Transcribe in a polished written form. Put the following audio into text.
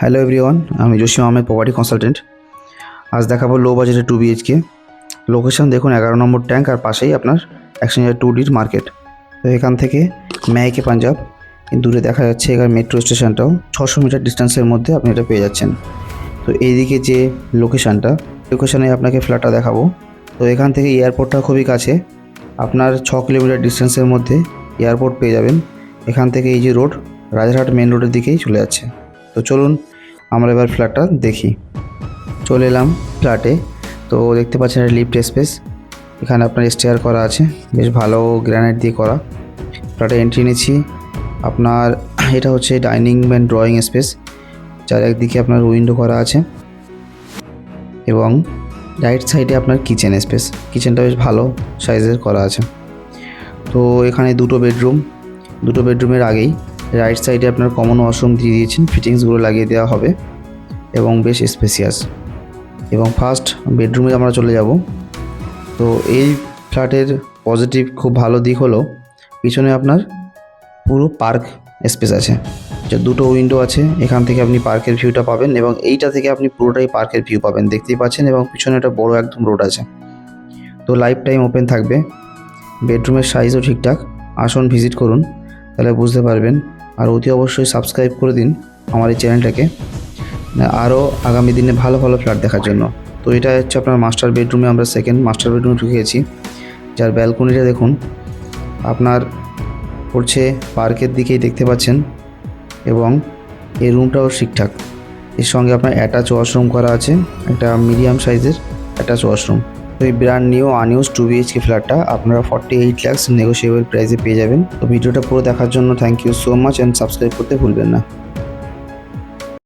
Hello everyone, আমি Jasim Ahmed, property consultant. আজ দেখাবো লো বাজেটে 2 BHK। লোকেশন দেখুন 11 নম্বর ট্যাঙ্ক, আর পাশেই আপনার 102D মার্কেট। তো এখান থেকে মেহকে পাঞ্জাব দূরে দেখা যাচ্ছে, এখানে মেট্রো স্টেশনটাও 600 মিটার ডিস্টেন্সের মধ্যে আপনি এটা পেয়ে যাচ্ছেন। তো এইদিকে যে লোকেশানে আপনাকে ফ্ল্যাটটা দেখাবো। তো এখান থেকে এয়ারপোর্টটা খুবই কাছে, আপনার 6 কিলোমিটার ডিস্টেন্সের মধ্যে এয়ারপোর্ট পেয়ে যাবেন। এখান থেকে এই যে রোড, রাজারহাট মেন রোডের দিকেই চলে যাচ্ছে। তো চলুন আমরা এবার ফ্ল্যাটটা দেখি। চলে এলাম ফ্ল্যাটে। তো দেখতে পাচ্ছেন একটা লিফট স্পেস, এখানে আপনার স্টেয়ার করা আছে, বেশ ভালো গ্রানাইট দিয়ে করা। ফ্ল্যাটে এন্ট্রি নিচ্ছি। আপনার এটা হচ্ছে ডাইনিং অ্যান্ড ড্রয়িং স্পেস, যার একদিকে আপনার উইন্ডো করা আছে, এবং রাইট সাইডে আপনার কিচেন স্পেস। কিচেনটা বেশ ভালো সাইজের করা আছে। তো এখানে দুটো বেডরুমের আগেই রাইট সাইডে আপনার কমন ওয়াশরুম দিয়ে দিয়েছেন, ফিটিংসগুলো লাগিয়ে দেওয়া হবে এবং বেশ স্পেসিয়াস। এবং ফার্স্ট বেডরুমে আমরা চলে যাব। তো এই ফ্ল্যাটের পজিটিভ খুব ভালো দিক হলো পিছনে আপনার পুরো পার্ক স্পেস আছে, যা দুটো উইন্ডো আছে। এখান থেকে আপনি পার্কের ভিউটা পাবেন, এবং এইটা থেকে আপনি পুরোটাই পার্কের ভিউ পাবেন, দেখতেই পাচ্ছেন। এবং পিছনে একটা বড় একদম রোড আছে। তো লাইফ টাইম ওপেন থাকবে। বেডরুমের সাইজও ঠিকঠাক। আসুন ভিজিট করুন, তাহলে বুঝতে পারবেন। আর অতি অবশ্যই সাবস্ক্রাইব করে দিন আমার এই চ্যানেলটাকে, আরও আগামী দিনে ভালো ভালো ফ্ল্যাট দেখার জন্য। তো এটা হচ্ছে আপনার মাস্টার বেডরুমে, আমরা সেকেন্ড মাস্টার বেডরুমে ঢুকিয়েছি, যার ব্যালকনিটা দেখুন আপনার পড়ছে পার্কের দিকেই, দেখতে পাচ্ছেন। এবং এই রুমটাও ঠিকঠাক। এর সঙ্গে আপনার অ্যাটাচ ওয়াশরুম করা আছে, একটা মিডিয়াম সাইজের অ্যাটাচ ওয়াশরুম। তো এই ব্র্যান্ড নিউ আনইউজ 2 BHK ফ্ল্যাটটা আপনারা 48 লাখস নেগোশিয়েবল প্রাইসে পেয়ে যাবেন। তো ভিডিওটা পুরো দেখার জন্য thank you so much, and subscribe করতে ভুলবেন না।